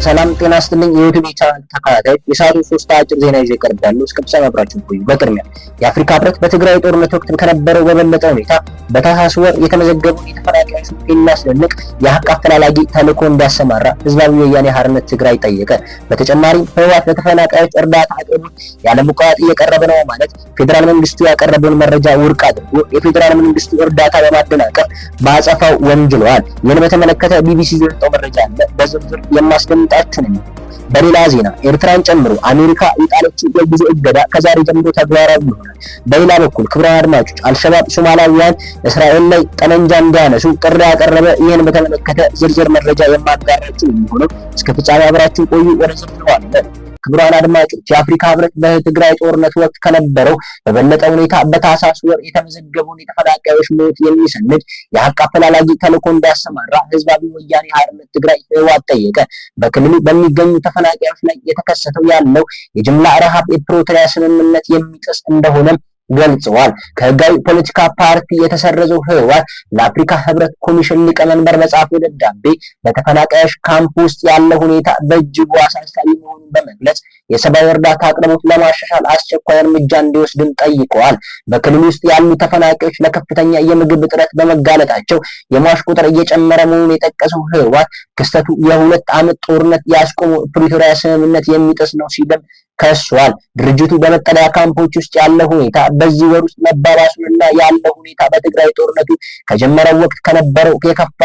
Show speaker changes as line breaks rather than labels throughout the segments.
ሰላም ጤና ይስጥልኝ የዩቲዩብ ቻናል ተከታታዮች፣ የሰዓቱ 3 አጭር ዜና ይዤ ቀርቤያለሁ። እስከ ፍጻሜ አብራችሁን ቆዩ። በቅድሚያ የአፍሪካ ህብረት በትግራይ ጦርነት ወቅት ከነበረው በበለጠ ሁኔታ በታህሳስ ወር የተመዘገበውን የተፈናቃዮች የሚያስደንቅ የሀቅ አፈላላጊ ተልዕኮ እንዲያሰማራ ህዝባዊ ወያኔ ሓርነት ትግራይ ጠየቀ። በተጨማሪም ህወሓት ለተፈናቃዮች እርዳታ አቅርቦት ያለመቋረጥ እየቀረበ ነው ማለት ፌዴራል መንግስቱ ያቀረበውን መረጃ ውድቅ አድርጎ የፌዴራል መንግስቱ እርዳታ በማደናቀፍ በአጸፋው ወንጅለዋል። ይህን በተመለከተ ቢቢሲ የወጣው መረጃ አለ፣ በዝርዝር የማስደምጣችሁ ነው። በሌላ ዜና ኤርትራን ጨምሮ አሜሪካ የጣለችው የጉዞ እገዳ ከዛሬ ጀምሮ ተግባራዊ ይሆናል። በሌላ በኩል ክቡራን አድማጮች፣ አልሸባብ ሶማሊያውያን እስራኤል ላይ ጠመንጃ እንዲያነሱ ጥሪ ያቀረበ። ይህን በተመለከተ ዝርዝር መረጃ የማጋራችሁ የሚሆነው እስከ ፍጻሜ አብራችሁ ቆዩ። ወደ ዝርዝሩ አለን። ክቡራን አድማጮች፣ የአፍሪካ ህብረት በትግራይ ጦርነት ወቅት ከነበረው በበለጠ ሁኔታ በታህሳስ ወር የተመዘገበውን የተፈናቃዮች ሞት የሚሰንድ የሀቅ አፈላላጊ ተልዕኮ እንዲያሰማራ ህዝባዊ ወያኔ ሓርነት ትግራይ ህወሓት ጠየቀ። በክልሉ በሚገኙ ተፈናቃዮች ላይ የተከሰተው ያለው የጅምላ ረሃብ የፕሪቶሪያ ስምምነት የሚጥስ እንደሆነ ገልጸዋል። ከህጋዊ ፖለቲካ ፓርቲ የተሰረዘው ህወሓት ለአፍሪካ ህብረት ኮሚሽን ሊቀመንበር በጻፈው ደብዳቤ በተፈናቃዮች ካምፕ ውስጥ ያለው ሁኔታ በእጅጉ አሳሳቢ መሆኑን በመግለጽ የሰብአዊ እርዳታ አቅርቦት ለማሻሻል አስቸኳይ እርምጃ እንዲወስድም ጠይቀዋል። በክልሉ ውስጥ ያሉ ተፈናቃዮች ለከፍተኛ የምግብ እጥረት በመጋለጣቸው የሟች ቁጥር እየጨመረ መሆኑን የጠቀሰው ህወሓት ክስተቱ የሁለት ዓመት ጦርነት ያስቆመው ፕሪቶሪያ ስምምነት የሚጥስ ነው ሲልም ከሷል። ድርጅቱ በመጠለያ ካምፖች ውስጥ ያለው ሁኔታ በዚህ ወር ውስጥ መባባሱንና ያለው ሁኔታ በትግራይ ጦርነቱ ከጀመረው ወቅት ከነበረው የከፋ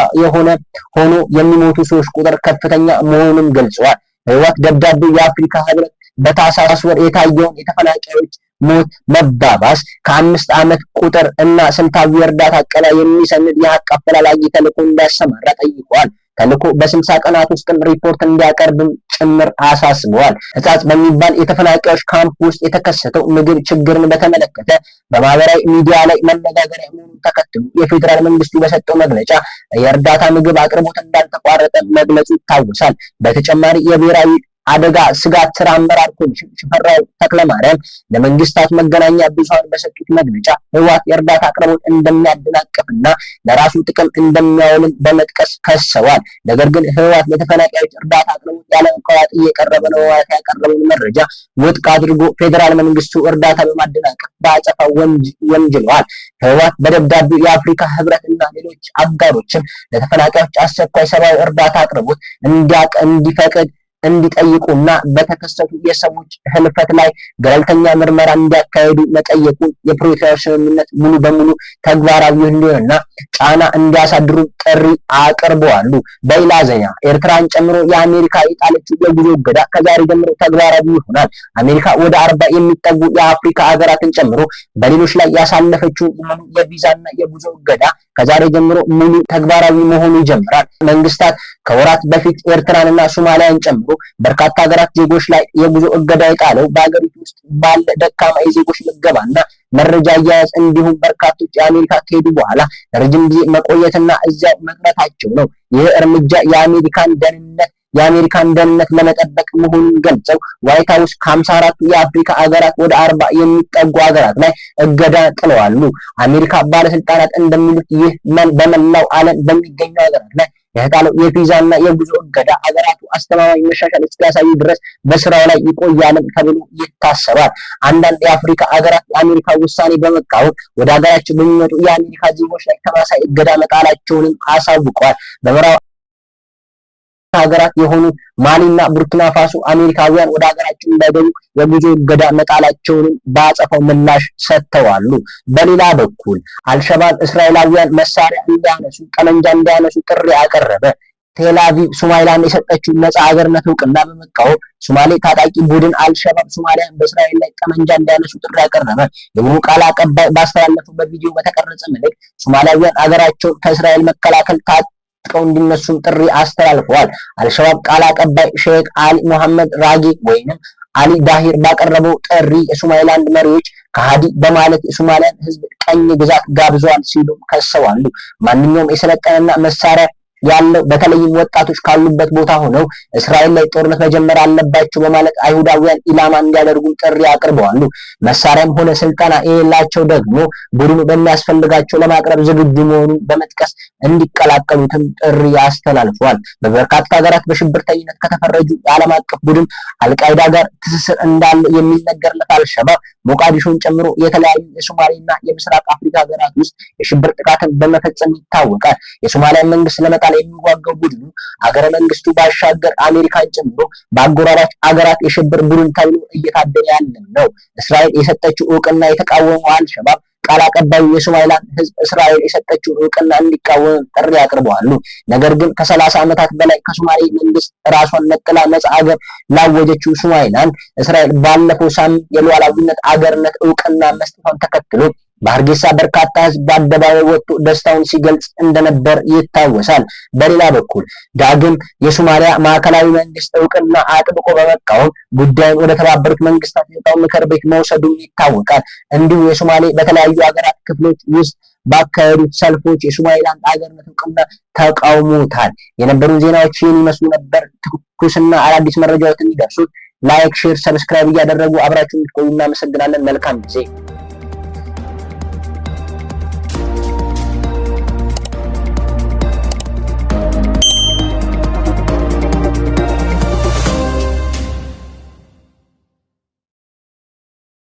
ሆኖ የሚሞቱ ሰዎች ቁጥር ከፍተኛ መሆኑን ገልጸዋል። ህወሓት ደብዳቤው የአፍሪካ ህብረት በታህሳስ ወር የታየውን የተፈናቃዮች ሞት መባባስ ከ5 ዓመት ቁጥር እና ስልታዊ እርዳታ አቀባ የሚሰንድ የሀቅ አፈላላጊ ተልዕኮ እንዲያሰማራ ጠይቀዋል። ተልዕኮ በ60 ቀናት ውስጥ ሪፖርት እንዲያቀርብም ጭምር አሳስበዋል። ሕጻጽ በሚባል የተፈናቃዮች ካምፕ ውስጥ የተከሰተው ምግብ ችግርን በተመለከተ በማህበራዊ ሚዲያ ላይ መነጋገሪያ መሆኑን ተከትሎ የፌዴራል መንግስቱ በሰጠው መግለጫ የእርዳታ ምግብ አቅርቦት እንዳልተቋረጠ መግለጹ ይታወሳል። በተጨማሪ የብሔራዊ አደጋ ስጋት ስራ አመራር ኮሚሽን ሽፈራው ተክለማርያም ለመንግስታት መገናኛ ብዙሃን በሰጡት መግለጫ ህወሓት የእርዳታ አቅርቦት እንደሚያደናቅፍና ለራሱ ጥቅም እንደሚያውልን በመጥቀስ ከሰዋል። ነገር ግን ህወሓት ለተፈናቃዮች እርዳታ አቅርቦት ያለመቋረጥ እየቀረበ ነው ማለት ያቀረበውን መረጃ ውድቅ አድርጎ ፌዴራል መንግስቱ እርዳታ በማደናቀፍ በአጸፋው ወንጅለዋል። ህወሓት በደብዳቤው የአፍሪካ ህብረት እና ሌሎች አጋሮችም ለተፈናቃዮች አስቸኳይ ሰብአዊ እርዳታ አቅርቦት እንዲፈቅድ እንዲጠይቁና በተከሰቱ የሰዎች ህልፈት ላይ ገለልተኛ ምርመራ እንዲያካሄዱ መጠየቁን የፕሪቶሪያ ስምምነት ሙሉ በሙሉ ተግባራዊ እንዲሆንና ጫና እንዲያሳድሩ ጥሪ አቅርበዋል። በሌላ ዜና ኤርትራን ጨምሮ የአሜሪካ የጣለችው የጉዞ እገዳ ከዛሬ ጀምሮ ተግባራዊ ይሆናል። አሜሪካ ወደ 40 የሚጠጉ የአፍሪካ ሀገራትን ጨምሮ በሌሎች ላይ ያሳለፈችው የቪዛና የጉዞ እገዳ ከዛሬ ጀምሮ ሙሉ ተግባራዊ መሆኑ ይጀምራል። መንግስታት ከወራት በፊት ኤርትራንና ሶማሊያን ጨምሮ በርካታ ሀገራት ዜጎች ላይ የጉዞ እገዳ የጣለው በአገሪቱ ውስጥ ባለ ደካማ የዜጎች ምዝገባና መረጃ አያያዝ እንዲሁም በርካቶች የአሜሪካ ከሄዱ በኋላ ለረጅም ጊዜ መቆየትና እዚያው መቅረታቸው ነው። ይህ እርምጃ የአሜሪካን ደህንነት ለመጠበቅ መሆኑን ገልጸው ዋይት ሃውስ ከ54 የአፍሪካ ሀገራት ወደ 40 የሚጠጉ ሀገራት ላይ እገዳ ጥለዋል። አሜሪካ ባለስልጣናት እንደሚሉት ይህ በመላው ዓለም በሚገኙ ሀገራት ላይ የጣለው የቪዛና የጉዞ እገዳ ሀገራቱ አስተማማኝ መሻሻል እስኪያሳዩ ድረስ በስራው ላይ ይቆያልም ተብሎ ይታሰባል። አንዳንድ የአፍሪካ ሀገራት የአሜሪካ ውሳኔ በመቃወም ወደ ሀገራቸው በሚመጡ የአሜሪካ ዜጎች ላይ ተመሳሳይ እገዳ መጣላቸውንም አሳውቀዋል። በምዕራብ ሀገራት የሆኑት ማሊና ቡርኪና ፋሶ አሜሪካውያን ወደ ሀገራቸው እንዳይገቡ የጉዞ እገዳ መጣላቸውንም በአጸፋው ምላሽ ሰጥተዋል። በሌላ በኩል አልሸባብ እስራኤላውያን መሳሪያ እንዲያነሱ ጠመንጃ እንዲያነሱ ጥሪ አቀረበ። ቴልአቪቭ ሶማሊላንድ የሰጠችው ነፃ ሀገርነት እውቅና በመቃወም ሶማሌ ታጣቂ ቡድን አልሸባብ ሶማሊያን በእስራኤል ላይ ጠመንጃ እንዲያነሱ ጥሪ አቀረበ። የቡድኑ ቃል አቀባይ ባስተላለፈው በቪዲዮ በተቀረጸ መልእክት ሶማሊያውያን ሀገራቸውን ከእስራኤል መከላከል ጥቀው እንዲነሱም ጥሪ አስተላልፈዋል። አልሸባብ ቃል አቀባይ ሼክ አሊ ሙሐመድ ራጊ ወይንም አሊ ዳሂር ባቀረበው ጥሪ የሶማሊላንድ መሪዎች ከሃዲ በማለት የሶማሊያን ህዝብ ቀኝ ግዛት ጋብዘዋል ሲሉ ከሰዋል። ማንኛውም የሰለጠነና መሳሪያ ያለው በተለይም ወጣቶች ካሉበት ቦታ ሆነው እስራኤል ላይ ጦርነት መጀመር አለባቸው በማለት አይሁዳውያን ኢላማ እንዲያደርጉ ጥሪ አቅርበዋል። መሳሪያም ሆነ ስልጠና የሌላቸው ደግሞ ቡድኑ በሚያስፈልጋቸው ለማቅረብ ዝግጁ መሆኑን በመጥቀስ እንዲቀላቀሉትም ጥሪ አስተላልፈዋል። በበርካታ ሀገራት በሽብርተኝነት ከተፈረጁ የዓለም አቀፍ ቡድን አልቃይዳ ጋር ትስስር እንዳለ የሚነገርለት አልሸባብ ሞቃዲሾን ጨምሮ የተለያዩ የሶማሌና የምስራቅ አፍሪካ ሀገራት ውስጥ የሽብር ጥቃትን በመፈጸም ይታወቃል። የሶማሊያ መንግስት ለመጣል የሚዋጋው ቡድኑ ሀገረ መንግስቱ ባሻገር አሜሪካን ጨምሮ በአጎራባች ሀገራት የሽብር ቡድን ተብሎ እየታደነ ያለ ነው። እስራኤል የሰጠችው እውቅና የተቃወመው አልሸባብ ቃል አቀባዩ የሶማሊላንድ ህዝብ እስራኤል የሰጠችውን እውቅና እንዲቃወም ጥሪ አቅርበዋል። ነገር ግን ከ30 ዓመታት በላይ ከሶማሌ መንግስት ራሷን ነጥላ ነፃ ሀገር ላወጀችው ሶማሊላንድ እስራኤል ባለፈው ሳምንት የሉዓላዊነት አገርነት እውቅና መስጠቷን ተከትሎ በሀርጌሳ በርካታ ህዝብ በአደባባይ ወጥቶ ደስታውን ሲገልጽ እንደነበር ይታወሳል። በሌላ በኩል ዳግም የሶማሊያ ማዕከላዊ መንግስት እውቅና አጥብቆ በመቃወም ጉዳዩን ወደ ተባበሩት መንግስታት የጸጥታው ምክር ቤት መውሰዱ ይታወቃል። እንዲሁም የሶማሌ በተለያዩ ሀገራት ክፍሎች ውስጥ ባካሄዱት ሰልፎች የሶማሊላንድ አገርነት እውቅና ተቃውሞታል። የነበሩ ዜናዎች ይህን ይመስሉ ነበር። ትኩስና አዳዲስ መረጃዎች እንዲደርሱት ላይክ፣ ሼር፣ ሰብስክራይብ እያደረጉ አብራችሁ እንድትቆዩ እናመሰግናለን። መልካም ጊዜ